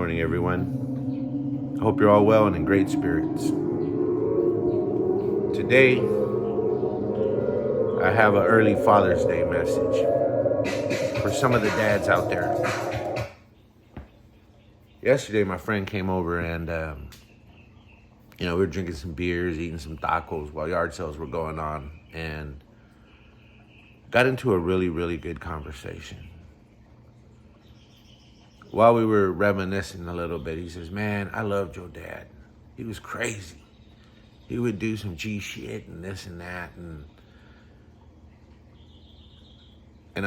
morning, everyone. I hope you're all well and in great spirits. Today, I have an early Father's Day message for some of the dads out there. Yesterday, my friend came over and, we were drinking some beers, eating some tacos while yard sales were going on, and got into a really, really good conversation. While we were reminiscing a little bit, he says, "Man, I loved your dad. He was crazy. He would do some G shit and this and that." And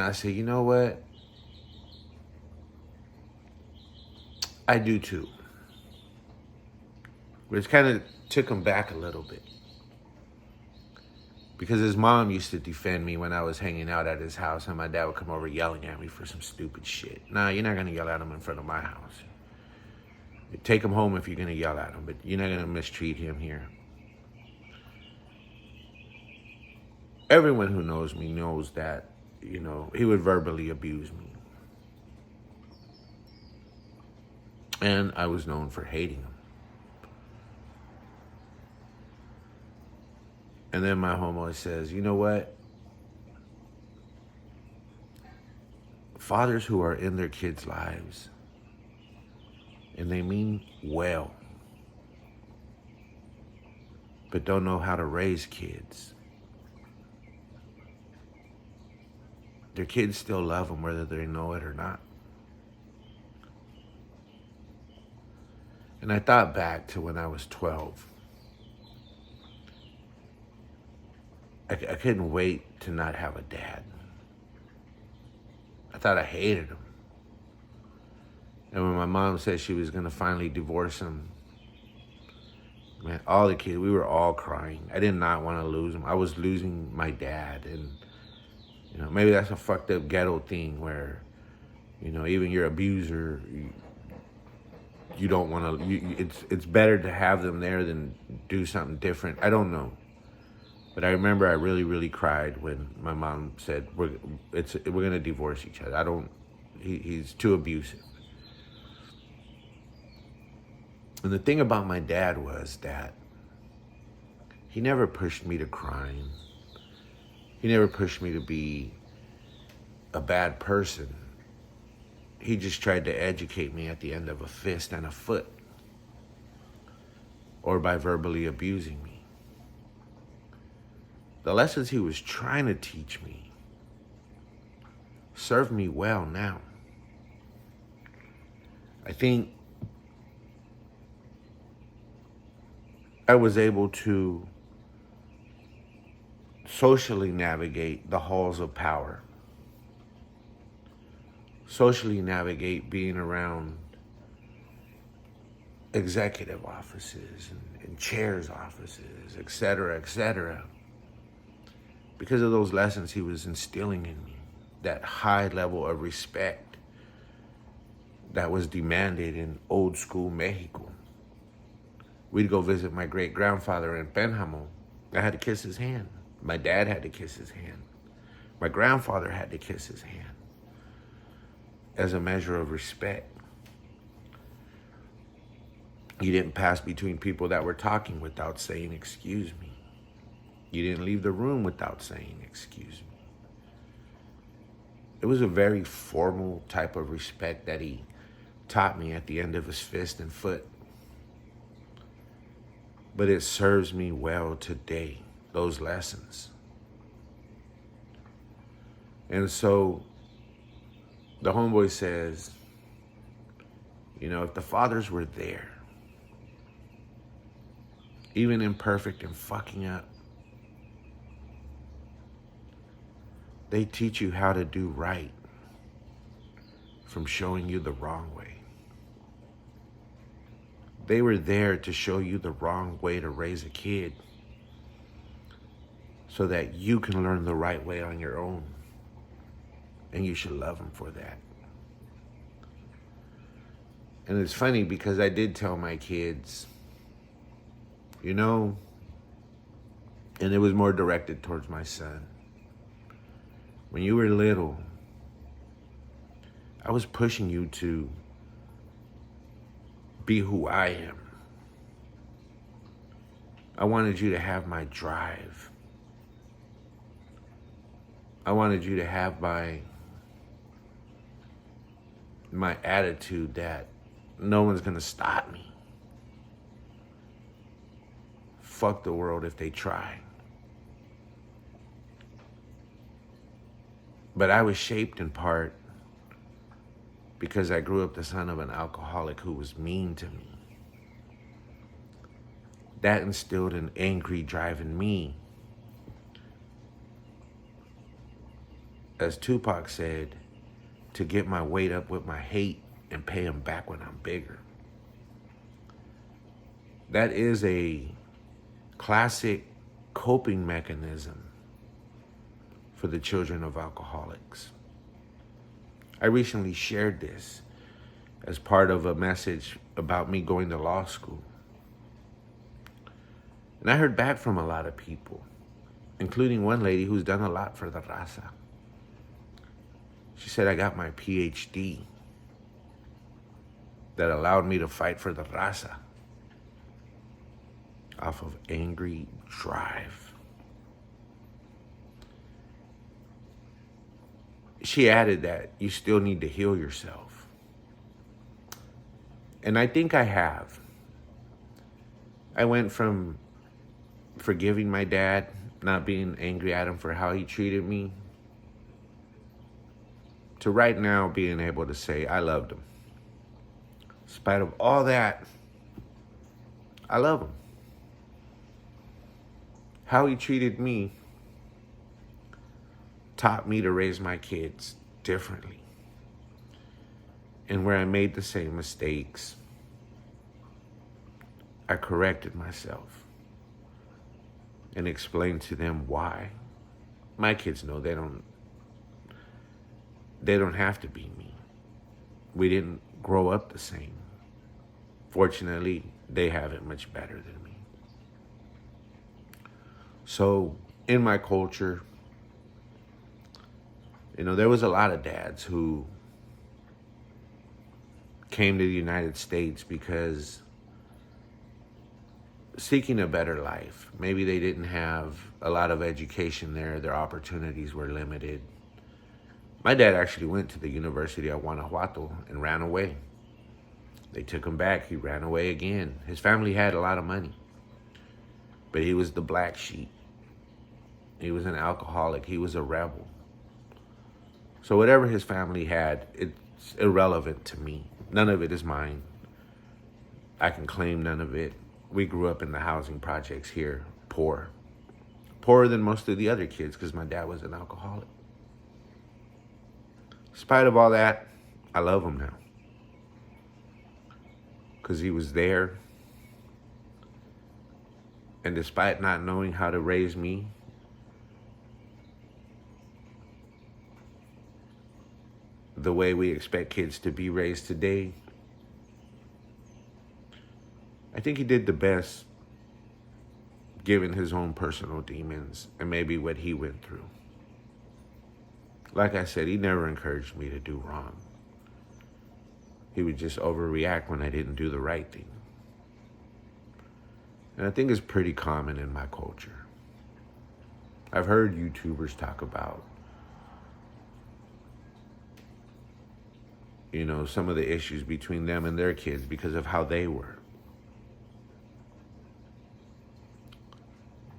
I said, "You know what? I do too." Which kind of took him back a little bit. Because his mom used to defend me when I was hanging out at his house, and my dad would come over yelling at me for some stupid shit. Nah, you're not going to yell at him in front of my house. Take him home if you're going to yell at him, but you're not going to mistreat him here. Everyone who knows me knows that, he would verbally abuse me. And I was known for hating him. And then my homeboy says, "You know what? Fathers who are in their kids' lives, and they mean well, but don't know how to raise kids. Their kids still love them whether they know it or not." And I thought back to when I was 12. I couldn't wait to not have a dad. I thought I hated him. And when my mom said she was going to finally divorce him, man, all the kids, we were all crying. I did not want to lose him. I was losing my dad. And, maybe that's a fucked up ghetto thing where, even your abuser, you don't want to, it's better to have them there than do something different. I don't know. But I remember I really, really cried when my mom said, we're going to divorce each other. He's too abusive. And the thing about my dad was that he never pushed me to crime. He never pushed me to be a bad person. He just tried to educate me at the end of a fist and a foot, or by verbally abusing me. The lessons he was trying to teach me serve me well now. I think I was able to socially navigate the halls of power, socially navigate being around executive offices and chairs offices, et cetera, because of those lessons he was instilling in me, that high level of respect that was demanded in old school Mexico. We'd go visit my great-grandfather in Pénjamo. I had to kiss his hand. My dad had to kiss his hand. My grandfather had to kiss his hand as a measure of respect. You didn't pass between people that were talking without saying, "Excuse me." You didn't leave the room without saying, "Excuse me." It was a very formal type of respect that he taught me at the end of his fist and foot. But it serves me well today, those lessons. And so the homeboy says, if the fathers were there, even imperfect and fucking up, they teach you how to do right from showing you the wrong way. They were there to show you the wrong way to raise a kid so that you can learn the right way on your own. And you should love them for that. And it's funny because I did tell my kids, and it was more directed towards my son. When you were little, I was pushing you to be who I am. I wanted you to have my drive. I wanted you to have my attitude that no one's gonna stop me. Fuck the world if they try. But I was shaped in part because I grew up the son of an alcoholic who was mean to me. That instilled an angry drive in me. As Tupac said, to get my weight up with my hate and pay him back when I'm bigger. That is a classic coping mechanism for the children of alcoholics. I recently shared this as part of a message about me going to law school. And I heard back from a lot of people, including one lady who's done a lot for the raza. She said I got my PhD that allowed me to fight for the raza off of angry drive. She added that you still need to heal yourself. And I think I have. I went from forgiving my dad, not being angry at him for how he treated me, to right now being able to say I loved him. In spite of all that, I love him. How he treated me taught me to raise my kids differently. And where I made the same mistakes, I corrected myself and explained to them why. My kids know they don't have to be me. We didn't grow up the same. Fortunately, they have it much better than me. So in my culture, there was a lot of dads who came to the United States because seeking a better life. Maybe they didn't have a lot of education there. Their opportunities were limited. My dad actually went to the University of Guanajuato and ran away. They took him back. He ran away again. His family had a lot of money, but he was the black sheep. He was an alcoholic. He was a rebel. So whatever his family had, it's irrelevant to me. None of it is mine. I can claim none of it. We grew up in the housing projects here, poor. Poorer than most of the other kids because my dad was an alcoholic. In spite of all that, I love him now. Because he was there. And despite not knowing how to raise me, the way we expect kids to be raised today, I think he did the best given his own personal demons and maybe what he went through. Like I said, he never encouraged me to do wrong. He would just overreact when I didn't do the right thing. And I think it's pretty common in my culture. I've heard YouTubers talk about some of the issues between them and their kids because of how they were.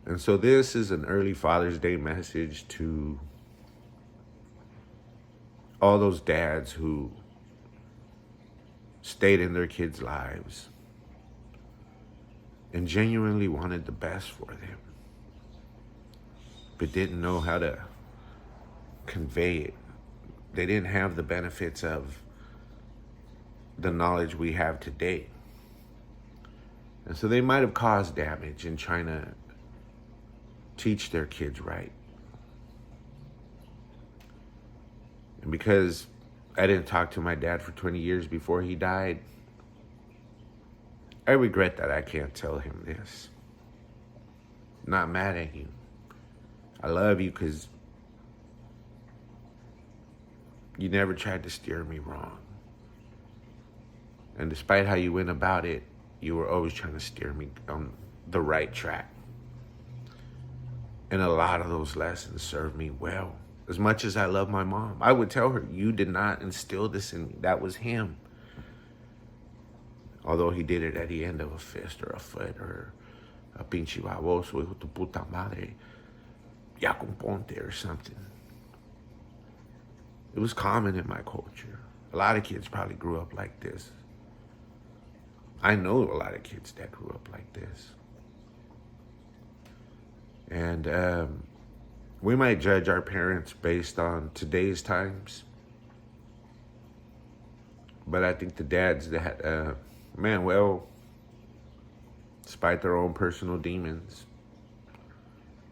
And so this is an early Father's Day message to all those dads who stayed in their kids' lives and genuinely wanted the best for them, but didn't know how to convey it. They didn't have the benefits of the knowledge we have today. And so they might have caused damage in trying to teach their kids right. And because I didn't talk to my dad for 20 years before he died, I regret that I can't tell him this. Not mad at you. I love you because you never tried to steer me wrong. And despite how you went about it, you were always trying to steer me on the right track. And a lot of those lessons served me well. As much as I love my mom, I would tell her, you did not instill this in me. That was him. Although he did it at the end of a fist or a foot or a pinche baboso, hijo tu puta madre, ya con ponte or something. It was common in my culture. A lot of kids probably grew up like this. I know a lot of kids that grew up like this. And we might judge our parents based on today's times. But I think the dads that, despite their own personal demons,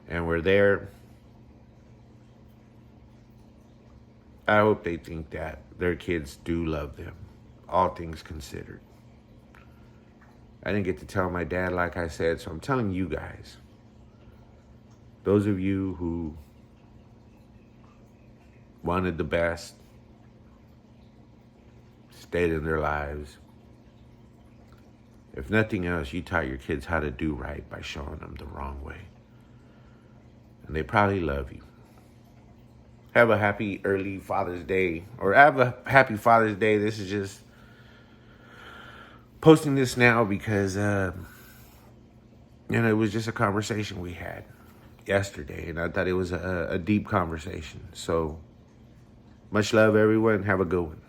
and we're there, I hope they think that their kids do love them, all things considered. I didn't get to tell my dad, like I said, so I'm telling you guys. Those of you who wanted the best, stayed in their lives. If nothing else, you taught your kids how to do right by showing them the wrong way. And they probably love you. Have a happy early Father's Day. Or have a happy Father's Day. This is just posting this now because, it was just a conversation we had yesterday. And I thought it was a deep conversation. So, much love, everyone. Have a good one.